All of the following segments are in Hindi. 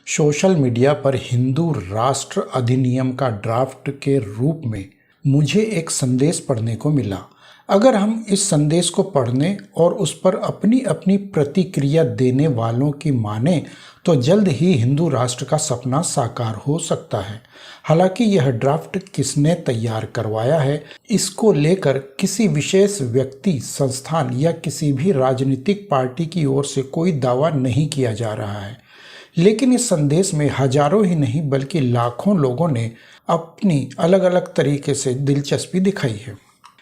सोशल मीडिया पर हिंदू राष्ट्र अधिनियम का ड्राफ्ट के रूप में मुझे एक संदेश पढ़ने को मिला। अगर हम इस संदेश को पढ़ने और उस पर अपनी अपनी प्रतिक्रिया देने वालों की माने तो जल्द ही हिंदू राष्ट्र का सपना साकार हो सकता है। हालांकि यह ड्राफ्ट किसने तैयार करवाया है, इसको लेकर किसी विशेष व्यक्ति, संस्थान या किसी भी राजनीतिक पार्टी की ओर से कोई दावा नहीं किया जा रहा है। लेकिन इस संदेश में हजारों ही नहीं बल्कि लाखों लोगों ने अपनी अलग अलग तरीके से दिलचस्पी दिखाई है।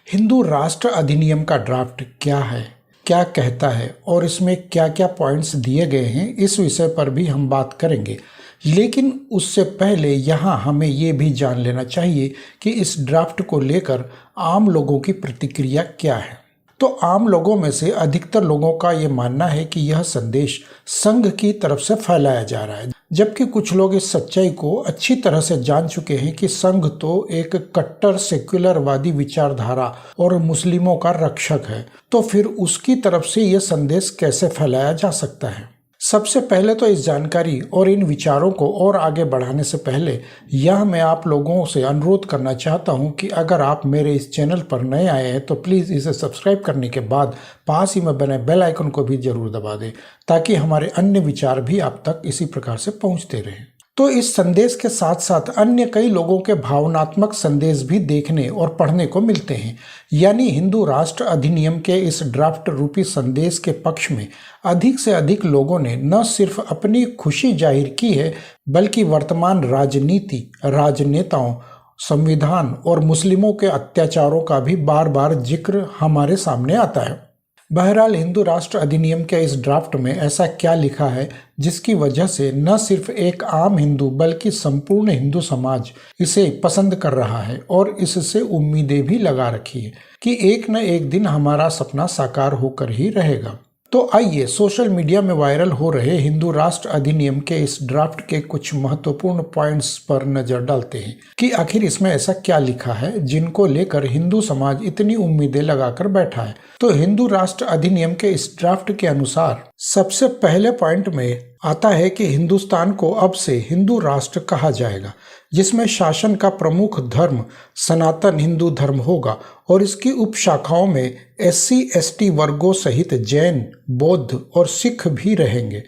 हिंदू राष्ट्र अधिनियम का ड्राफ्ट क्या है, क्या कहता है और इसमें क्या क्या पॉइंट्स दिए गए हैं, इस विषय पर भी हम बात करेंगे। लेकिन उससे पहले यहाँ हमें ये भी जान लेना चाहिए कि इस ड्राफ्ट को लेकर आम लोगों की प्रतिक्रिया क्या है। तो आम लोगों में से अधिकतर लोगों का ये मानना है कि यह संदेश संघ की तरफ से फैलाया जा रहा है, जबकि कुछ लोग इस सच्चाई को अच्छी तरह से जान चुके हैं कि संघ तो एक कट्टर सेक्युलरवादी विचारधारा और मुस्लिमों का रक्षक है। तो फिर उसकी तरफ से यह संदेश कैसे फैलाया जा सकता है? सबसे पहले तो इस जानकारी और इन विचारों को और आगे बढ़ाने से पहले यह मैं आप लोगों से अनुरोध करना चाहता हूं कि अगर आप मेरे इस चैनल पर नए आए हैं तो प्लीज़ इसे सब्सक्राइब करने के बाद पास ही में बने बेल आइकन को भी जरूर दबा दें, ताकि हमारे अन्य विचार भी आप तक इसी प्रकार से पहुंचते रहें। तो इस संदेश के साथ साथ अन्य कई लोगों के भावनात्मक संदेश भी देखने और पढ़ने को मिलते हैं। यानी हिंदू राष्ट्र अधिनियम के इस ड्राफ्ट रूपी संदेश के पक्ष में अधिक से अधिक लोगों ने न सिर्फ अपनी खुशी जाहिर की है, बल्कि वर्तमान राजनीति, राजनेताओं, संविधान और मुस्लिमों के अत्याचारों का भी बार बार जिक्र हमारे सामने आता है। बहरहाल हिंदू राष्ट्र अधिनियम के इस ड्राफ्ट में ऐसा क्या लिखा है जिसकी वजह से न सिर्फ एक आम हिंदू बल्कि संपूर्ण हिंदू समाज इसे पसंद कर रहा है और इससे उम्मीदें भी लगा रखी है कि एक न एक दिन हमारा सपना साकार होकर ही रहेगा। तो आइए सोशल मीडिया में वायरल हो रहे हिंदू राष्ट्र अधिनियम के इस ड्राफ्ट के कुछ महत्वपूर्ण पॉइंट्स पर नजर डालते हैं कि आखिर इसमें ऐसा क्या लिखा है जिनको लेकर हिंदू समाज इतनी उम्मीदें लगाकर बैठा है। तो हिंदू राष्ट्र अधिनियम के इस ड्राफ्ट के अनुसार सबसे पहले पॉइंट में आता है कि हिंदुस्तान को अब से हिंदू राष्ट्र कहा जाएगा, जिसमें शासन का प्रमुख धर्म सनातन हिंदू धर्म होगा और इसकी उपशाखाओं में SC/ST वर्गों सहित जैन, बौद्ध और सिख भी रहेंगे।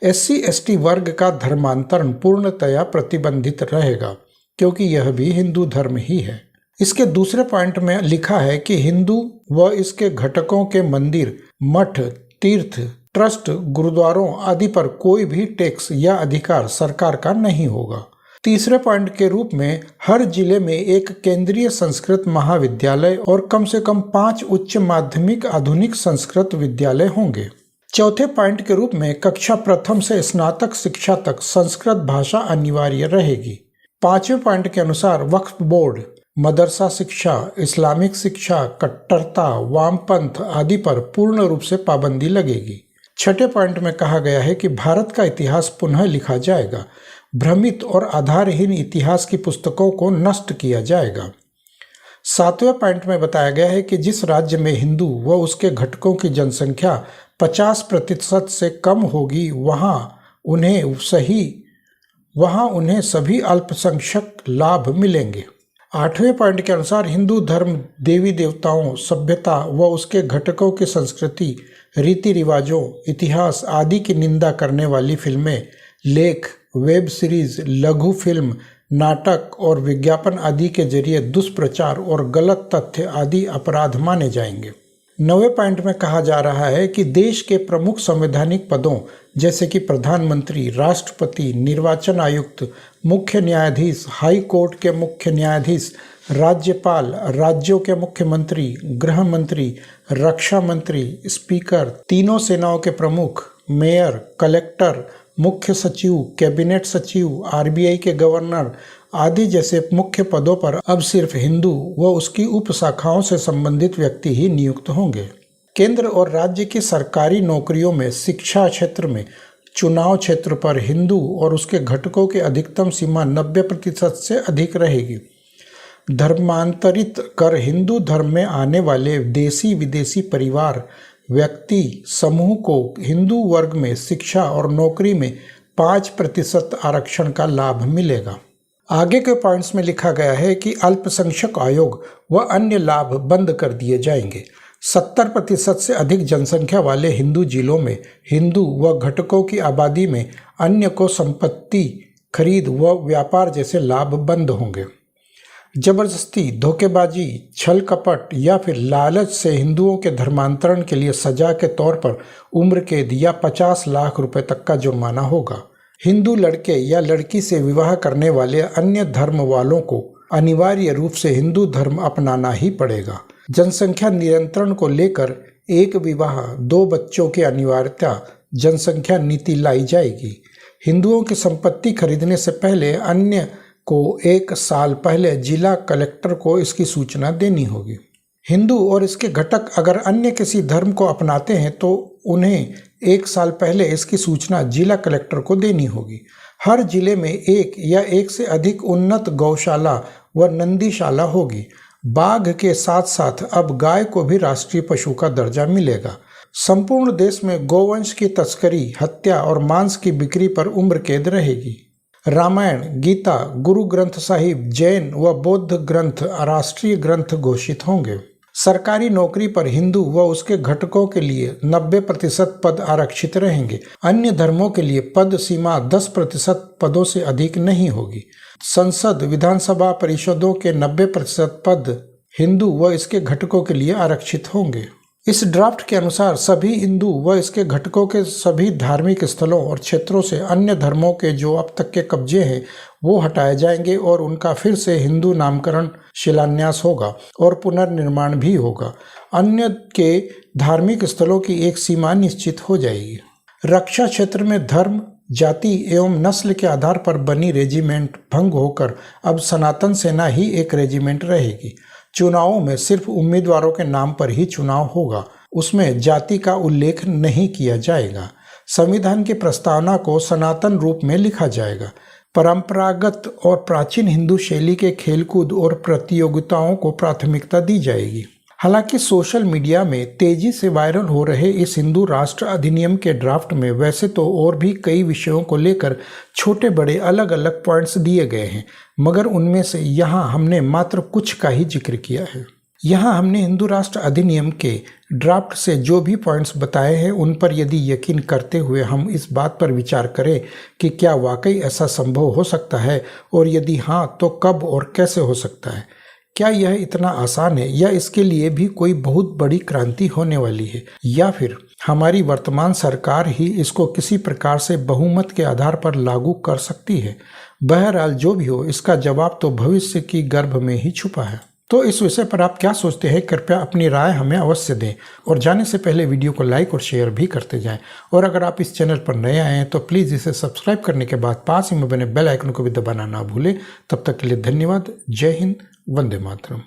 SC/ST वर्ग का धर्मांतरण पूर्णतया प्रतिबंधित रहेगा, क्योंकि यह भी हिंदू धर्म ही है। इसके दूसरे पॉइंट में लिखा है कि हिंदू व इसके घटकों के मंदिर, मठ, तीर्थ, ट्रस्ट, गुरुद्वारों आदि पर कोई भी टैक्स या अधिकार सरकार का नहीं होगा। तीसरे पॉइंट के रूप में हर जिले में एक केंद्रीय संस्कृत महाविद्यालय और कम से कम 5 उच्च माध्यमिक आधुनिक संस्कृत विद्यालय होंगे। चौथे पॉइंट के रूप में कक्षा प्रथम से स्नातक शिक्षा तक संस्कृत भाषा अनिवार्य रहेगी। पांचवें पॉइंट के अनुसार वक्फ बोर्ड, मदरसा शिक्षा, इस्लामिक शिक्षा, कट्टरता, वामपंथ आदि पर पूर्ण रूप से पाबंदी लगेगी। छठे पॉइंट में कहा गया है कि भारत का इतिहास पुनः लिखा जाएगा, भ्रमित और आधारहीन इतिहास की पुस्तकों को नष्ट किया जाएगा। सातवें पॉइंट में बताया गया है कि जिस राज्य में हिंदू व उसके घटकों की जनसंख्या 50% से कम होगी वहाँ उन्हें सभी अल्पसंख्यक लाभ मिलेंगे। आठवें पॉइंट के अनुसार हिंदू धर्म देवी देवताओं, सभ्यता व उसके घटकों की संस्कृति, रीति रिवाजों, इतिहास आदि की निंदा करने वाली फिल्में, लेख, वेब सीरीज, लघु फिल्म, नाटक और विज्ञापन आदि के जरिए दुष्प्रचार और गलत तथ्य आदि अपराध माने जाएंगे। 9वें पॉइंट में कहा जा रहा है कि देश के प्रमुख संवैधानिक पदों जैसे कि प्रधानमंत्री, राष्ट्रपति, निर्वाचन आयुक्त, मुख्य न्यायाधीश, हाई कोर्ट के मुख्य न्यायाधीश, राज्यपाल, राज्यों के मुख्यमंत्री, गृह मंत्री, रक्षा मंत्री, स्पीकर, तीनों सेनाओं के प्रमुख, मेयर, कलेक्टर, मुख्य सचिव, कैबिनेट सचिव, RBI के गवर्नर आदि जैसे मुख्य पदों पर अब सिर्फ हिंदू व उसकी उपशाखाओं से संबंधित व्यक्ति ही नियुक्त होंगे। केंद्र और राज्य की सरकारी नौकरियों में, शिक्षा क्षेत्र में, चुनाव क्षेत्र पर हिंदू और उसके घटकों की अधिकतम सीमा 90% से अधिक रहेगी। धर्मांतरित कर हिंदू धर्म में आने वाले देशी विदेशी परिवार, व्यक्ति समूह को हिंदू वर्ग में शिक्षा और नौकरी में 5% आरक्षण का लाभ मिलेगा। आगे के पॉइंट्स में लिखा गया है कि अल्पसंख्यक आयोग व अन्य लाभ बंद कर दिए जाएंगे। 70% से अधिक जनसंख्या वाले हिंदू जिलों में हिंदू व घटकों की आबादी में अन्य को संपत्ति खरीद व व्यापार जैसे लाभ बंद होंगे। जबरदस्ती, धोखेबाजी, छल कपट या फिर लालच से हिंदुओं के धर्मांतरण के लिए सजा के तौर पर उम्र कैद या 50 लाख रुपए तक का जुर्माना होगा। हिंदू लड़के या लड़की से विवाह करने वाले अन्य धर्म वालों को अनिवार्य रूप से हिंदू धर्म अपनाना ही पड़ेगा। जनसंख्या नियंत्रण को लेकर एक विवाह 2 बच्चों की अनिवार्यता जनसंख्या नीति लाई जाएगी। हिंदुओं की संपत्ति खरीदने से पहले अन्य को 1 साल पहले जिला कलेक्टर को इसकी सूचना देनी होगी। हिंदू और इसके घटक अगर अन्य किसी धर्म को अपनाते हैं तो उन्हें 1 साल पहले इसकी सूचना जिला कलेक्टर को देनी होगी। हर जिले में 1 या 1 से अधिक उन्नत गौशाला व नंदीशाला होगी। बाघ के साथ साथ अब गाय को भी राष्ट्रीय पशु का दर्जा मिलेगा। संपूर्ण देश में गोवंश की तस्करी, हत्या और मांस की बिक्री पर उम्र कैद रहेगी। रामायण, गीता, गुरु ग्रंथ साहिब, जैन व बौद्ध ग्रंथ राष्ट्रीय ग्रंथ घोषित होंगे। सरकारी नौकरी पर हिंदू व उसके घटकों के लिए 90% पद आरक्षित रहेंगे। अन्य धर्मों के लिए पद सीमा 10% पदों से अधिक नहीं होगी। संसद, विधानसभा परिषदों के 90% पद हिंदू व इसके घटकों के लिए आरक्षित होंगे। इस ड्राफ्ट के अनुसार सभी हिंदू व इसके घटकों के सभी धार्मिक स्थलों और क्षेत्रों से अन्य धर्मों के जो अब तक के कब्जे हैं वो हटाए जाएंगे और उनका फिर से हिंदू नामकरण, शिलान्यास होगा और पुनर्निर्माण भी होगा। अन्य के धार्मिक स्थलों की एक सीमा निश्चित हो जाएगी। रक्षा क्षेत्र में धर्म, जाति एवं नस्ल के आधार पर बनी रेजिमेंट भंग होकर अब सनातन सेना ही एक रेजिमेंट रहेगी। चुनावों में सिर्फ उम्मीदवारों के नाम पर ही चुनाव होगा, उसमें जाति का उल्लेख नहीं किया जाएगा। संविधान की प्रस्तावना को सनातन रूप में लिखा जाएगा। परंपरागत और प्राचीन हिंदू शैली के खेलकूद और प्रतियोगिताओं को प्राथमिकता दी जाएगी। हालांकि सोशल मीडिया में तेजी से वायरल हो रहे इस हिंदू राष्ट्र अधिनियम के ड्राफ्ट में वैसे तो और भी कई विषयों को लेकर छोटे बड़े अलग अलग पॉइंट्स दिए गए हैं, मगर उनमें से यहाँ हमने मात्र कुछ का ही जिक्र किया है। यहाँ हमने हिंदू राष्ट्र अधिनियम के ड्राफ्ट से जो भी पॉइंट्स बताए हैं उन पर यदि यकीन करते हुए हम इस बात पर विचार करें कि क्या वाकई ऐसा संभव हो सकता है और यदि हाँ तो कब और कैसे हो सकता है। क्या यह इतना आसान है या इसके लिए भी कोई बहुत बड़ी क्रांति होने वाली है या फिर हमारी वर्तमान सरकार ही इसको किसी प्रकार से बहुमत के आधार पर लागू कर सकती है। बहरहाल जो भी हो, इसका जवाब तो भविष्य की गर्भ में ही छुपा है। तो इस विषय पर आप क्या सोचते हैं, कृपया अपनी राय हमें अवश्य दें और जाने से पहले वीडियो को लाइक और शेयर भी करते जाएं। और अगर आप इस चैनल पर नए आए हैं तो प्लीज़ इसे सब्सक्राइब करने के बाद पास ही में बने बेल आइकन को भी दबाना ना भूलें। तब तक के लिए धन्यवाद। जय हिंद, वंदे मातरम।